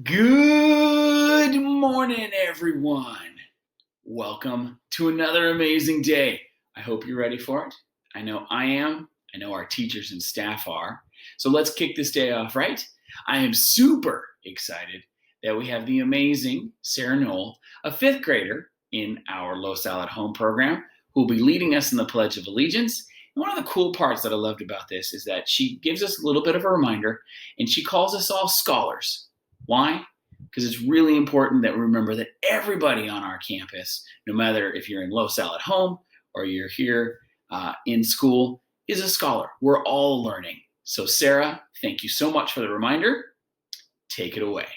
Good morning, everyone. Welcome to another amazing day. I hope you're ready for it. I know I am. I know our teachers and staff are. So let's kick this day off right. I am super excited that we have the amazing Sarah Knoll, a fifth grader in our LoSal at Home program, who will be leading us in the Pledge of Allegiance. And one of the cool parts that I loved about this is that she gives us a little bit of a reminder, and she calls us all scholars. Why? Because it's really important that we remember that everybody on our campus, no matter if you're in LoSal at Home or you're here in school, is a scholar. We're all learning. So Sarah, thank you so much for the reminder. Take it away.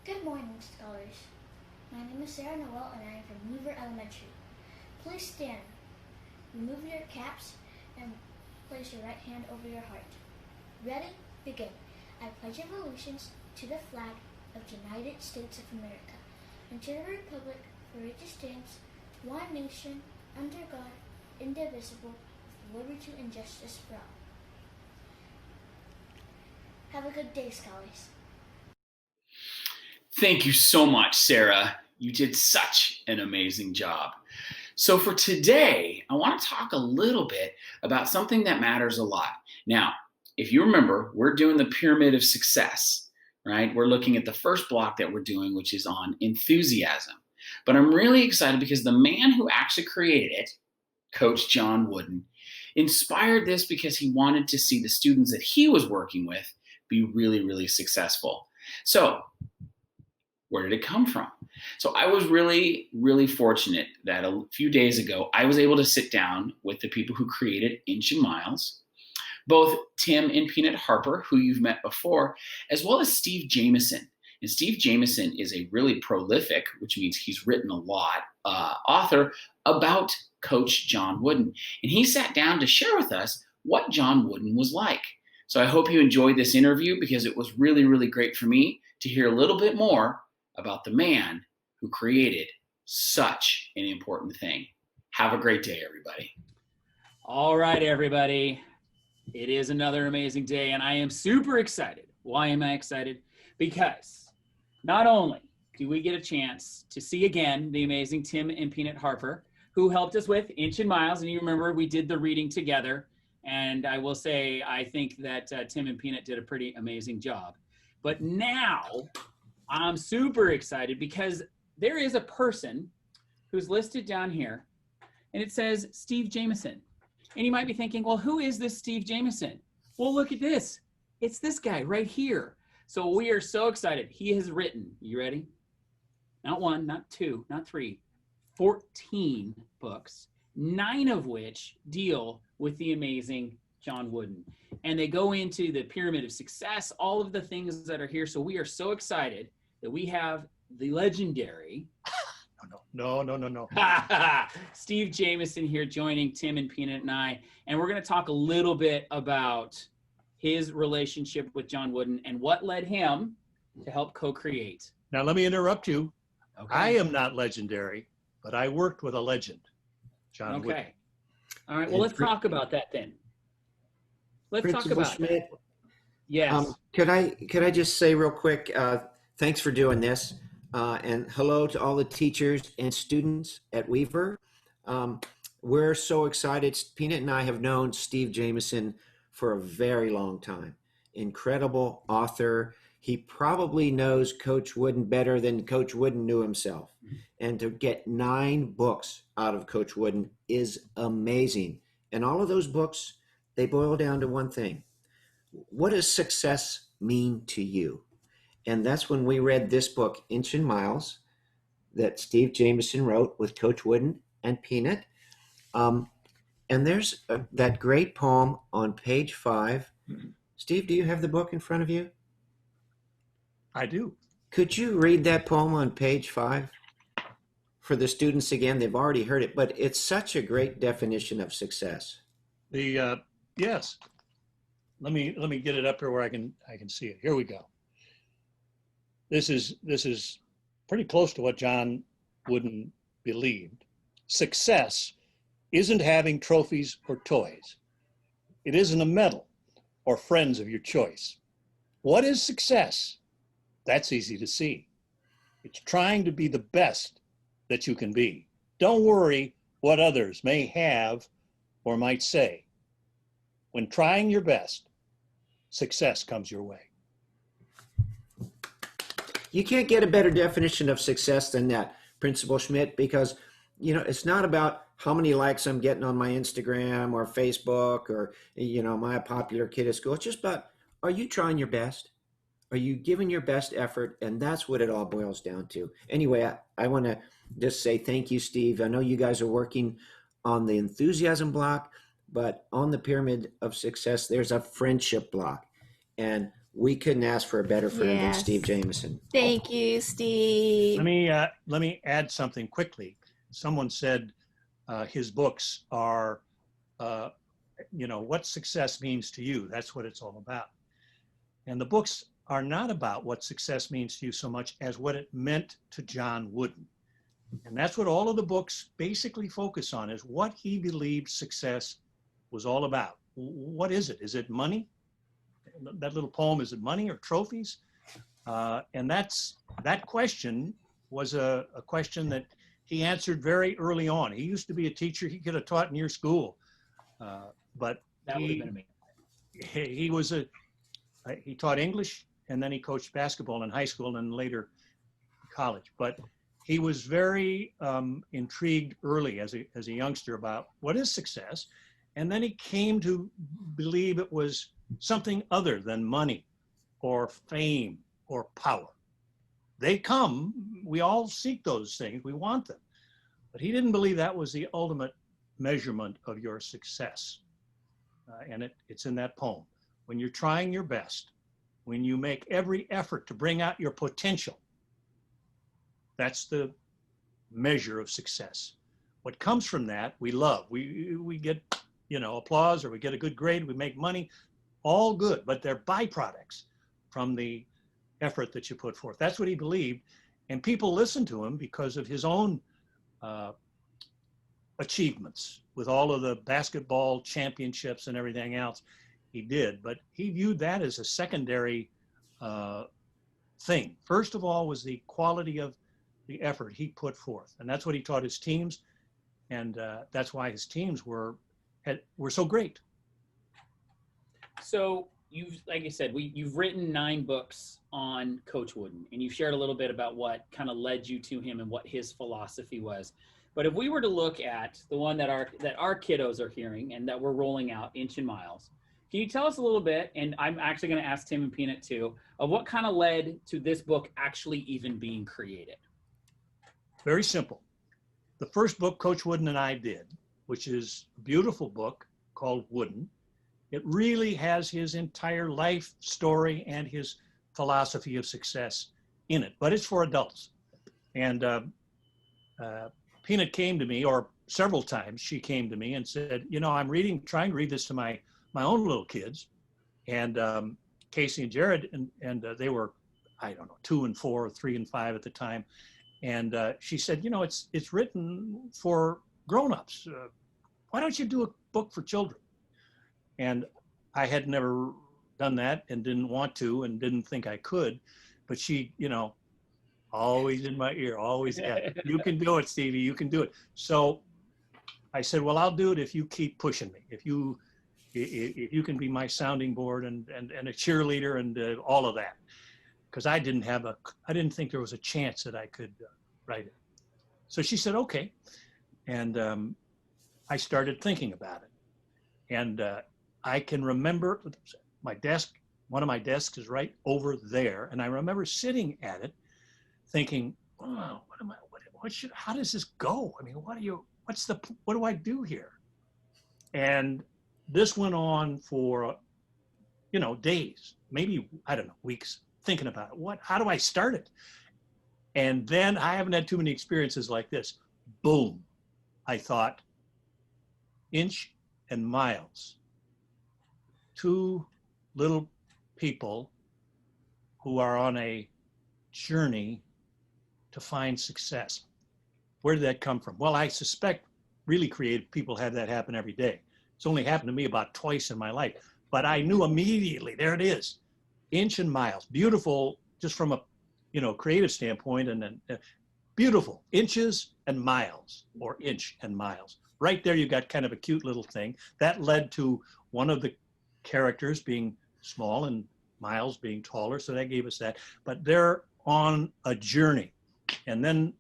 Good morning, scholars. My name is Sarah Noel and I am from Weaver Elementary. Please stand. Remove your caps and place your right hand over your heart. Ready? Begin. I pledge allegiance to the flag of the United States of America and to the republic for which it stands, one nation, under God, indivisible, with liberty and justice for all. Have a good day, scholars. Thank you so much, Sarah. You did such an amazing job. So for today, I want to talk a little bit about something that matters a lot. Now, if you remember, we're doing the pyramid of success, right? We're looking at the first block that we're doing, which is on enthusiasm. But I'm really excited because the man who actually created it, Coach John Wooden, inspired this because he wanted to see the students that he was working with be really, really successful. So where did it come from? So I was really, really fortunate that a few days ago, I was able to sit down with the people who created Inch and Miles, both Tim and Peanut Harper, who you've met before, as well as Steve Jamison. And Steve Jamison is a really prolific, which means he's written a lot, author about Coach John Wooden. And he sat down to share with us what John Wooden was like. So I hope you enjoyed this interview because it was really, really great for me to hear a little bit more about the man who created such an important thing. Have a great day, everybody. All right, everybody. It is another amazing day, and I am super excited. Why am I excited? Because not only do we get a chance to see again the amazing Tim and Peanut Harper, who helped us with Inch and Miles, and you remember we did the reading together, and I will say I think that Tim and Peanut did a pretty amazing job. But now I'm super excited because there is a person who's listed down here, and it says Steve Jamison. And you might be thinking, well, who is this Steve Jamison? Well, look at this. It's this guy right here. So we are so excited. He has written, you ready? Not one, not two, not three, 14 books, 9 of which deal with the amazing John Wooden. And they go into the pyramid of success, all of the things that are here. So we are so excited that we have the legendary No. Steve Jamison here joining Tim and Peanut and I. And we're going to talk a little bit about his relationship with John Wooden and what led him to help co-create. Now, let me interrupt you. Okay. I am not legendary, but I worked with a legend, John Wooden. Okay. All right. Well, let's talk about that then. Let's talk Principal about Schmidt, it. Yes. could I just say real quick, thanks for doing this, and hello to all the teachers and students at Weaver. We're so excited. Peanut and I have known Steve Jamison for a very long time. Incredible author. He probably knows Coach Wooden better than Coach Wooden knew himself. And to get 9 books out of Coach Wooden is amazing. And all of those books, they boil down to one thing. What does success mean to you? And that's when we read this book, Inch and Miles, that Steve Jamison wrote with Coach Wooden and Peanut. And there's that great poem on page 5. Steve, do you have the book in front of you? I do. Could you read that poem on page 5 for the students again? They've already heard it, but it's such a great definition of success. Yes. Let me get it up here where I can see it. Here we go. This is pretty close to what John Wooden believed. Success isn't having trophies or toys. It isn't a medal or friends of your choice. What is success? That's easy to see. It's trying to be the best that you can be. Don't worry what others may have or might say. When trying your best, success comes your way. You can't get a better definition of success than that, Principal Schmidt, because it's not about how many likes I'm getting on my Instagram or Facebook or am I a popular kid at school. It's just about, are you trying your best? Are you giving your best effort? And that's what it all boils down to. Anyway, I want to just say thank you, Steve. I know you guys are working on the enthusiasm block, but on the pyramid of success, there's a friendship block. And we couldn't ask for a better friend than Yes. Steve Jamison. Thank you, Steve. Let me add something quickly. Someone said his books are, what success means to you. That's what it's all about. And the books are not about what success means to you so much as what it meant to John Wooden. And that's what all of the books basically focus on, is what he believed success was all about. What is it? Is it money? That little poem, is it money or trophies? And that question was a question that he answered very early on. He used to be a teacher. He could have taught in your school, but That would have been amazing. he taught English, and then he coached basketball in high school and later college. But he was very intrigued early as a youngster about what is success. And then he came to believe it was something other than money or fame or power. They come, we all seek those things, we want them. But he didn't believe that was the ultimate measurement of your success. And it's in that poem. When you're trying your best, when you make every effort to bring out your potential, that's the measure of success. What comes from that, we love. We get, applause, or we get a good grade, we make money, all good, but they're byproducts from the effort that you put forth. That's what he believed. And people listened to him because of his own achievements with all of the basketball championships and everything else he did. But he viewed that as a secondary thing. First of all was the quality of the effort he put forth. And that's what he taught his teams. And that's why his teams were so great. So like I said, you've written 9 books on Coach Wooden, and you've shared a little bit about what kind of led you to him and what his philosophy was. But if we were to look at the one that our kiddos are hearing and that we're rolling out, Inch and Miles, can you tell us a little bit, and I'm actually going to ask Tim and Peanut too, of what kind of led to this book actually even being created? Very simple. The first book Coach Wooden and I did, which is a beautiful book called Wooden, it really has his entire life story and his philosophy of success in it, but it's for adults. And Peanut came to me, or several times she came to me and said, I'm trying to read this to my own little kids. And Casey and Jared, and they were, 2 and 4, 3 and 5 at the time. And she said, it's written for grown-ups. Why don't you do a book for children? And I had never done that and didn't want to and didn't think I could. But she, always in my ear, always, yeah, you can do it, Stevie, you can do it. So I said, well, I'll do it if you keep pushing me. If you can be my sounding board and a cheerleader and all of that. Because I didn't think there was a chance that I could write it. So she said, okay. And I started thinking about it. And I can remember my desk, one of my desks is right over there. And I remember sitting at it thinking, oh, how does this go? I mean, what do I do here? And this went on for, days, maybe, weeks, thinking about it. How do I start it? And then I haven't had too many experiences like this. Boom. I thought, Inch and Miles, 2 little people who are on a journey to find success. Where did that come from? Well, I suspect really creative people have that happen every day. It's only happened to me about twice in my life, but I knew immediately, there it is. Inch and Miles, beautiful, just from a, creative standpoint, and then beautiful, Inches and Miles, or Inch and Miles. Right there, you got kind of a cute little thing. That led to one of the characters being small and Miles being taller, so that gave us that. But they're on a journey. And then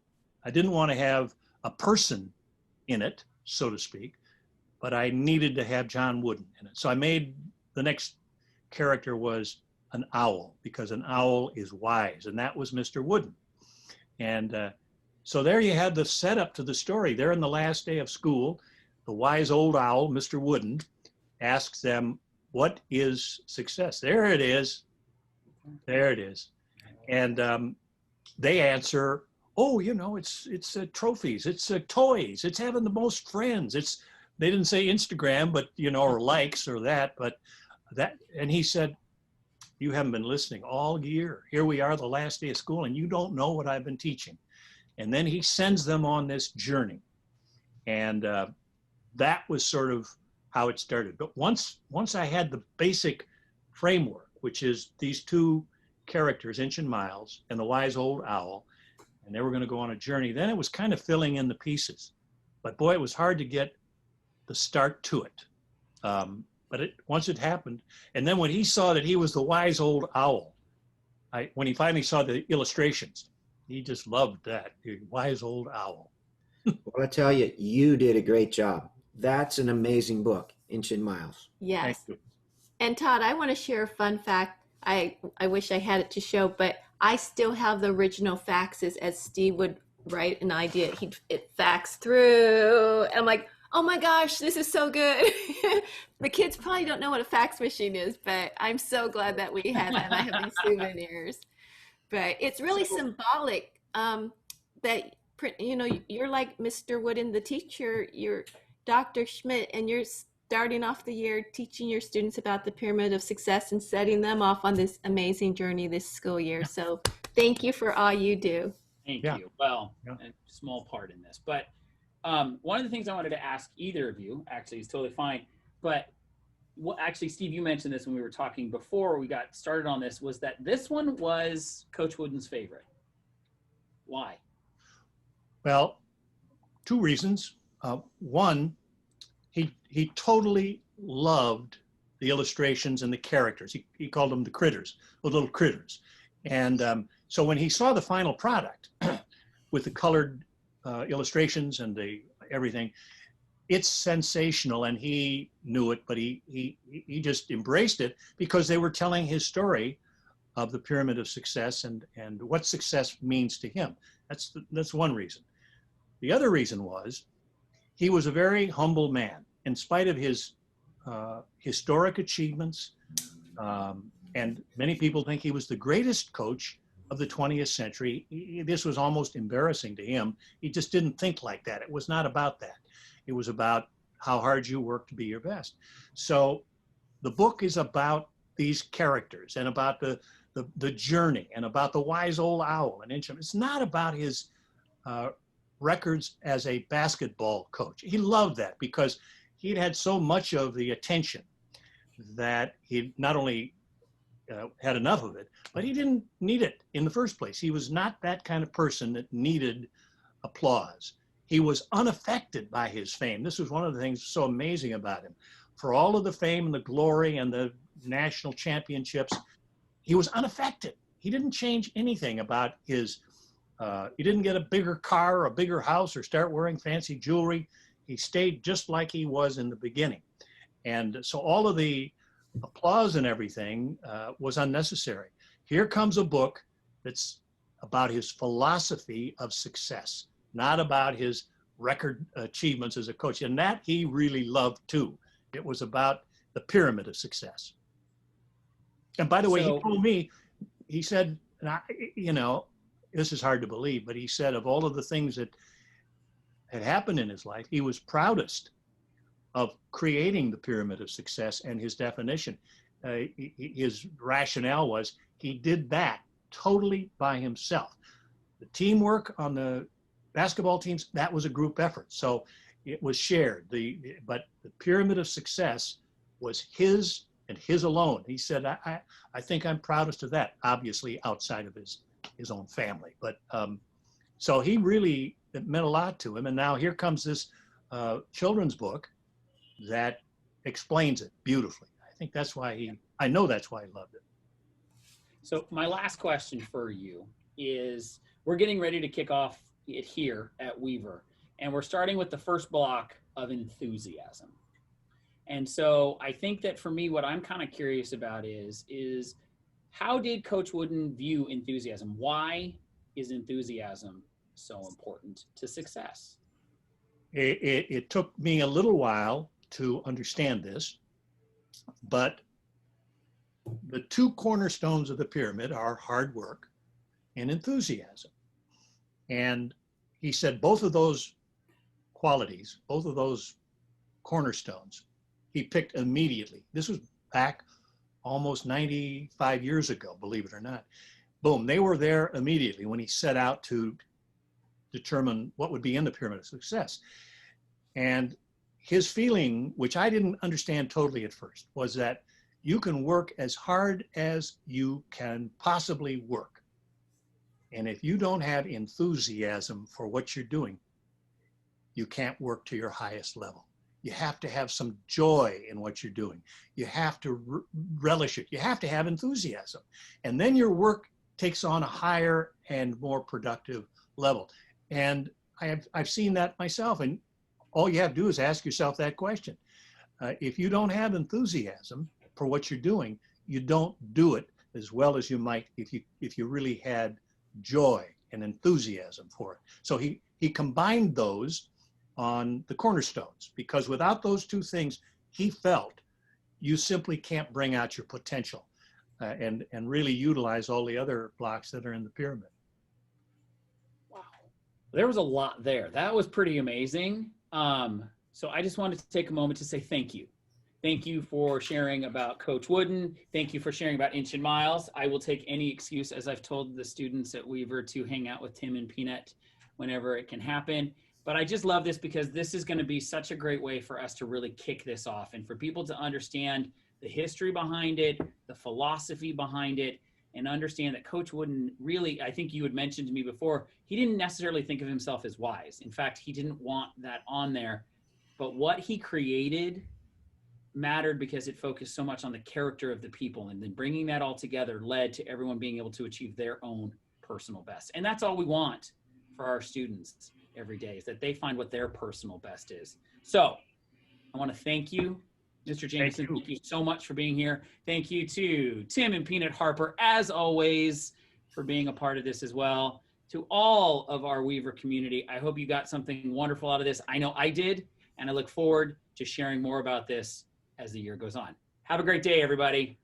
I didn't want to have a person in it, so to speak, but I needed to have John Wooden in it. So I made the next character was an owl, because an owl is wise, and that was Mr. Wooden. And so there you had the setup to the story. They're in the last day of school. The wise old owl, Mr. Wooden, asks them, what is success? There it is. There it is. And they answer, oh, it's trophies, it's toys, it's having the most friends. They didn't say Instagram, but, or likes or that, but that, and he said, you haven't been listening all year. Here we are, the last day of school, and you don't know what I've been teaching. And then he sends them on this journey. And that was sort of how it started. But once I had the basic framework, which is these two characters, Inch and Miles, and the wise old owl, and they were going to go on a journey, then it was kind of filling in the pieces. But boy, it was hard to get the start to it. But once it happened, and then when he saw that he was the wise old owl, when he finally saw the illustrations, he just loved that, the wise old owl. Well, I tell you, you did a great job. That's an amazing book, Inch and Miles. Yes. Thank you. And Todd, I want to share a fun fact. I wish I had it to show, but I still have the original faxes as Steve would write an idea. It faxed through. And I'm like, oh my gosh, this is so good. The kids probably don't know what a fax machine is, but I'm so glad that we had that. And I have these souvenirs. But it's really symbolic that, you're like Mr. Wooden, the teacher, you're Dr. Schmidt, and you're starting off the year teaching your students about the pyramid of success and setting them off on this amazing journey this school year. So thank you for all you do. Thank Yeah. you. Well, Yeah. a small part in this, but one of the things I wanted to ask either of you, actually, is totally fine, but actually, Steve, you mentioned this when we were talking before we got started on this, was that this one was Coach Wooden's favorite. Why? Well, two reasons. One, he totally loved the illustrations and the characters. He called them the critters, the little critters. And so when he saw the final product with the colored illustrations and everything, it's sensational, and he knew it, but he just embraced it because they were telling his story of the pyramid of success and what success means to him. That's one reason. The other reason was he was a very humble man. In spite of his historic achievements, and many people think he was the greatest coach of the 20th century, this was almost embarrassing to him. He just didn't think like that. It was not about that. It was about how hard you work to be your best. So the book is about these characters and about the journey and about the wise old owl and Incham. It's not about his records as a basketball coach. He loved that because he'd had so much of the attention that he not only had enough of it, but he didn't need it in the first place. He was not that kind of person that needed applause. He was unaffected by his fame. This was one of the things so amazing about him. For all of the fame and the glory and the national championships, he was unaffected. He didn't change anything about his, he didn't get a bigger car or a bigger house or start wearing fancy jewelry. He stayed just like he was in the beginning. And so all of the applause and everything was unnecessary. Here comes a book that's about his philosophy of success, not about his record achievements as a coach. And that he really loved too. It was about the pyramid of success. And by the way, he told me, he said, and this is hard to believe, but he said of all of the things that had happened in his life, he was proudest of creating the pyramid of success and his definition. His rationale was he did that totally by himself. The teamwork on the basketball teams, that was a group effort. So it was shared. But the pyramid of success was his and his alone. He said, I think I'm proudest of that, obviously outside of his own family. But so he really, it meant a lot to him. And now here comes this children's book that explains it beautifully. I think that's why I know that's why he loved it. So my last question for you is, we're getting ready to kick off it here at Weaver, and we're starting with the first block of enthusiasm. And so I think that for me, what I'm kind of curious about is how did Coach Wooden view enthusiasm? Why is enthusiasm so important to success? It took me a little while to understand this, but the two cornerstones of the pyramid are hard work and enthusiasm. And he said both of those qualities, both of those cornerstones, he picked immediately. This was back almost 95 years ago, believe it or not. Boom, they were there immediately when he set out to determine what would be in the pyramid of success. And his feeling, which I didn't understand totally at first, was that you can work as hard as you can possibly work. And if you don't have enthusiasm for what you're doing, you can't work to your highest level. You have to have some joy in what you're doing. You have to relish it. You have to have enthusiasm. And then your work takes on a higher and more productive level. And I've seen that myself. And all you have to do is ask yourself that question. If you don't have enthusiasm for what you're doing, you don't do it as well as you might if you really had joy and enthusiasm for it. So he combined those on the cornerstones, because without those two things, he felt you simply can't bring out your potential and really utilize all the other blocks that are in the pyramid. Wow. There was a lot there. That was pretty amazing. So I just wanted to take a moment to say thank you. Thank you for sharing about Coach Wooden. Thank you for sharing about Inch and Miles. I will take any excuse, as I've told the students at Weaver, to hang out with Tim and Peanut whenever it can happen. But I just love this because this is going to be such a great way for us to really kick this off and for people to understand the history behind it, the philosophy behind it, and understand that Coach Wooden really, I think you had mentioned to me before, he didn't necessarily think of himself as wise. In fact, he didn't want that on there. But what he created mattered because it focused so much on the character of the people, and then bringing that all together led to everyone being able to achieve their own personal best. And that's all we want for our students every day, is that they find what their personal best is. So I want to thank you, Mr. Jameson. Thank you so much for being here. Thank you to Tim and Peanut Harper, as always, for being a part of this as well. To all of our Weaver community, I hope you got something wonderful out of this. I know I did, and I look forward to sharing more about this as the year goes on. Have a great day, everybody.